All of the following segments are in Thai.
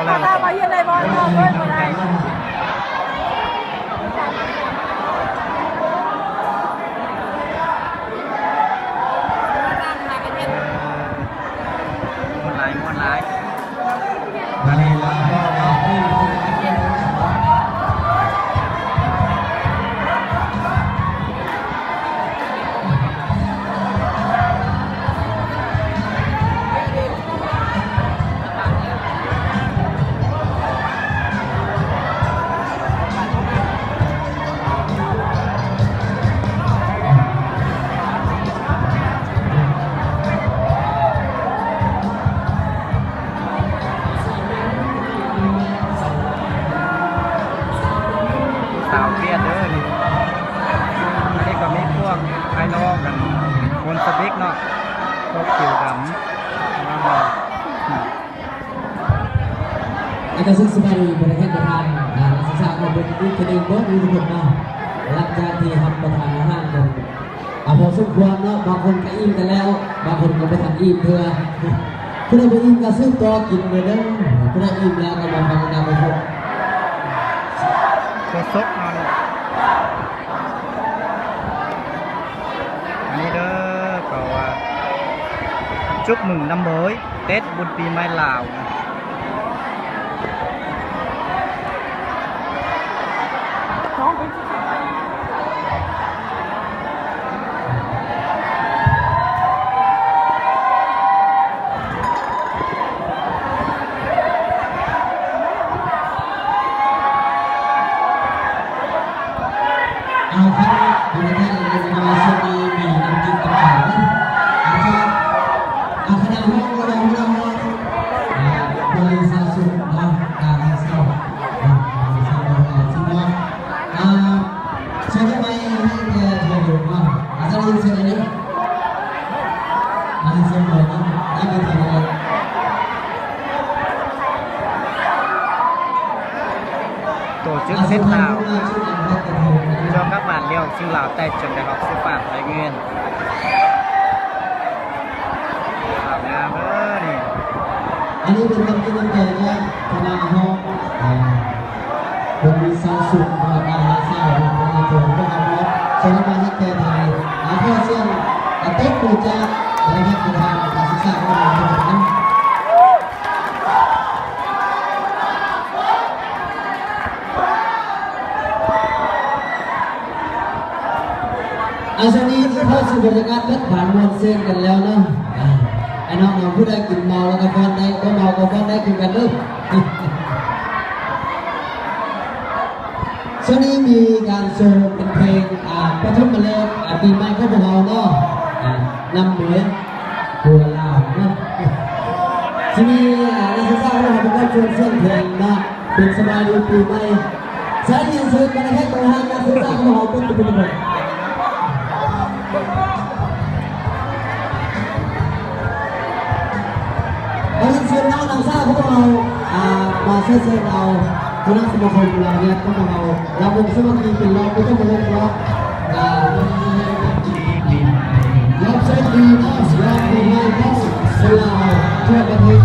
แล้วถ้ามาเยือนในบอลก็ด้วยมาได้มันหลายมาเลยแล้วสาวเปียเด้อนี่อันนี้ก็มีพวกไอ้น้องกันคนสปิกเนาะพวกผิวดำมาบอกอาจารย์สุขสบายประธานประธานนักศึกษามาเป็นผู้คะแนนบอสทุกคนเนาะหลังจากที่ทำประธานอาหารกันพอสมควรเนาะบางคนก็อิ่มกันแล้วบางคนก็ไปทำอิ่มเพื่อคุณได้ไปอิ่มก็ซื้อตัวกินเลยเด้อคุณได้อิ่มแล้วก็มาฟังกันไปพบตัวซกเอาเลยอันนี้เด้อก็ว่าchúc mừng năm mới Tết Buôn Pi Mai Làoเอาครับดูท่านในมาสนีมีน้ำจิ้มต่างๆนะอาจารย์คณะห้องเราบริษัทสุขเนาะการให้เศร้าที่ว่าใช้ทำไมให้แกเรียนรู้ว่าอาจารย์ยินเสียงนี้ยินเสียงเลยนะนี่เป็นที่ไหนtổ chức xếp Lào cho các bạn lưu học sinh Lào tại trường đại học sư phạm Thái Nguyên. Lào Nam đó nè. Anh ấyเป็นคำที่น้ำใจนะคณะห้องผมมีสาวสุขมาการหาเศร้าผมมีตัวผมก็ทำแล้วใช้น้ำมันให้แก่ไทยเพื่อเสี่ยงเต็กปูจ้าอะไรครับประธานการศึกษาของเราทั้งนั้นช่วงนี้ที่เข้าสู่บรรยากาศเลิกผ่านมวลเส้นกันแล้วเนาะไอ้น้องผู้ใดกินเมาแล้วก็ฟันได้ก็เมาก็ฟันได้กินกันเลยช่วงนี้มีการโชว์เป็นเพลงปฐมฤกษ์ปีใหม่ของพวกเราเนาะนำเหมือนบัวลาวเนาะที่นี่นักศึกษาเราเป็นการโชว์เสียงเพลงเนาะเป็นสบายดีปีใหม่ใช้ยินเสียงกันให้ตัวห้างนักศึกษาของเราเป็นตัวเป็นเราเชิญน้องนางสาวพวกเรามาเชิญเราคณะสมาคมเราเนี่ยพวกเราเป็นสมาชิกเป็นเราไม่ต้องมาเล่นเพราะรับใช้ดีนะเสียดีมากนะเวลาทั่วประเทศ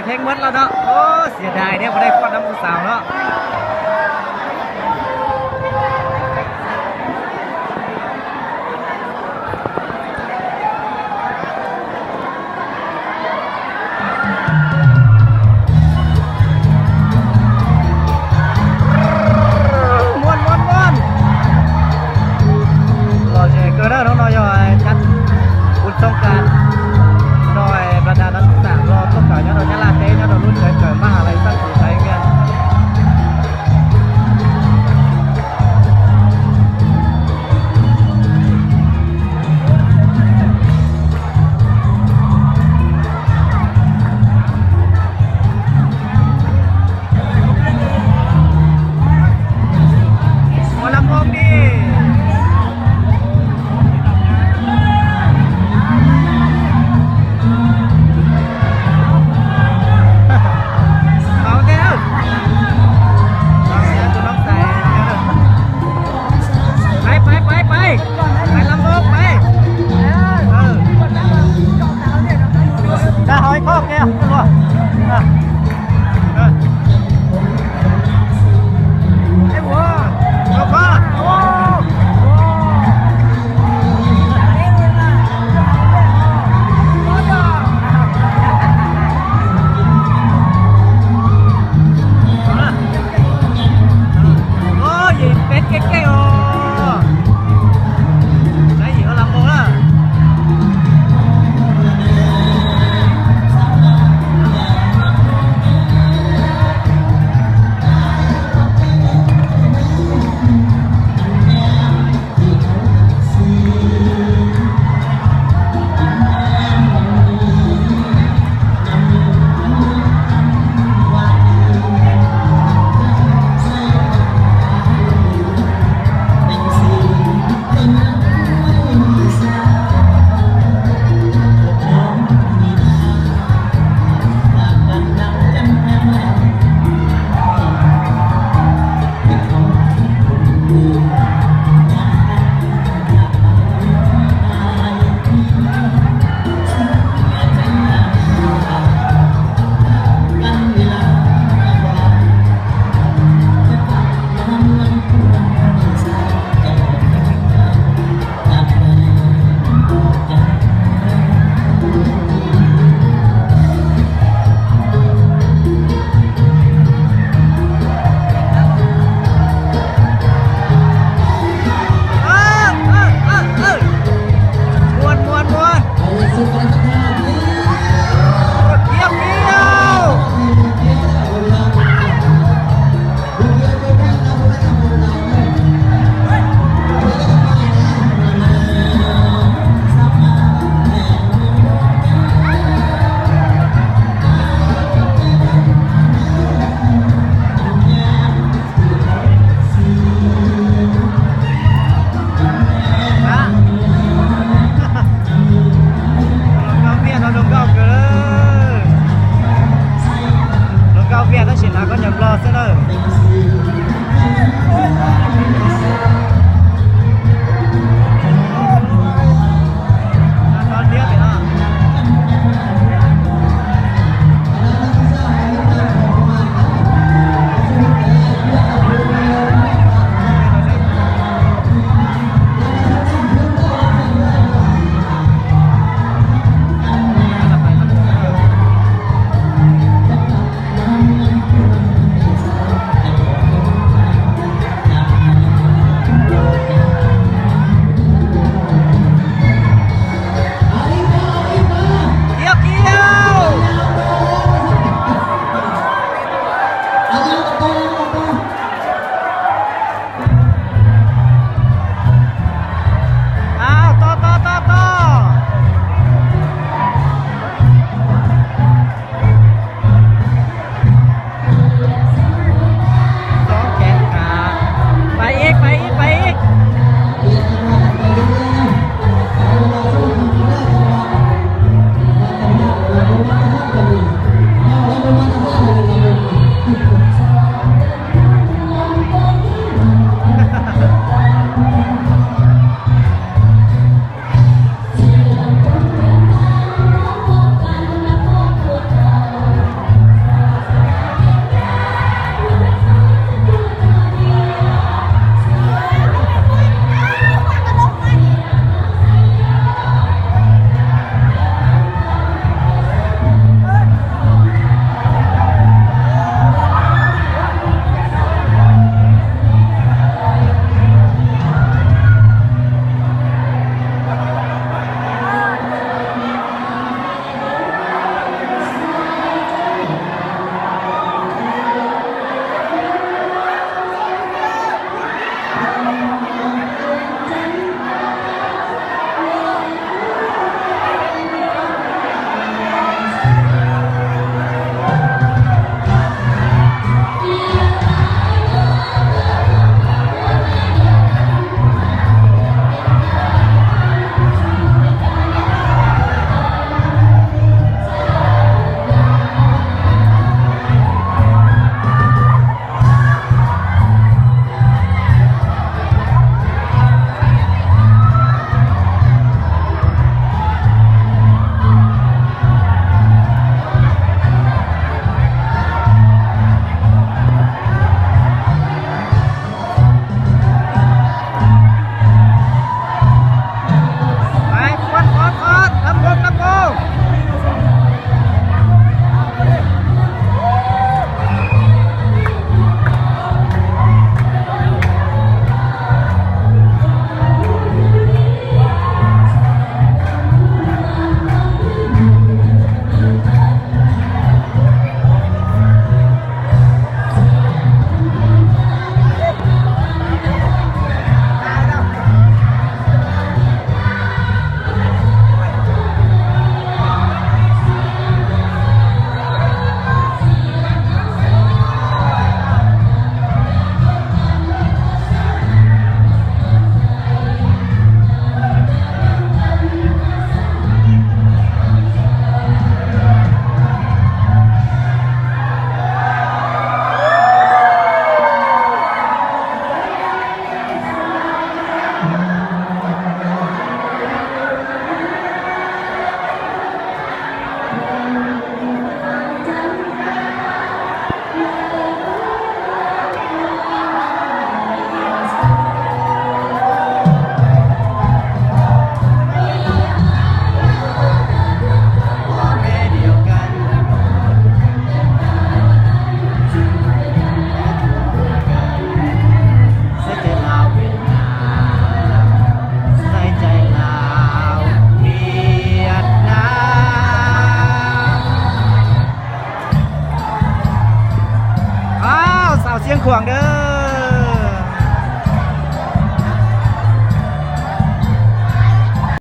เพลงมดแล้วเนาะโอ้เสียดายเนี่ยไม่ได้ฟ้อนน้ำผู้สาวเนาะก็ได้น้องน้อยจัดบุญสงกรานต์หน่อยบรรดานักศึกษารอต้นต่อยอดยาลาเต้ยอดรุ่นเกิดมหาลัยสร้างสุขใจเงี้ยมาลำพงดีจะหอยคอกแกตัวไอ้วัวเอาพ่อโอ้ยเป็ดเก๋ๆโอ้ได้อยู่ลำโพงละcó nhập lo sẽ đâu non biết thì nó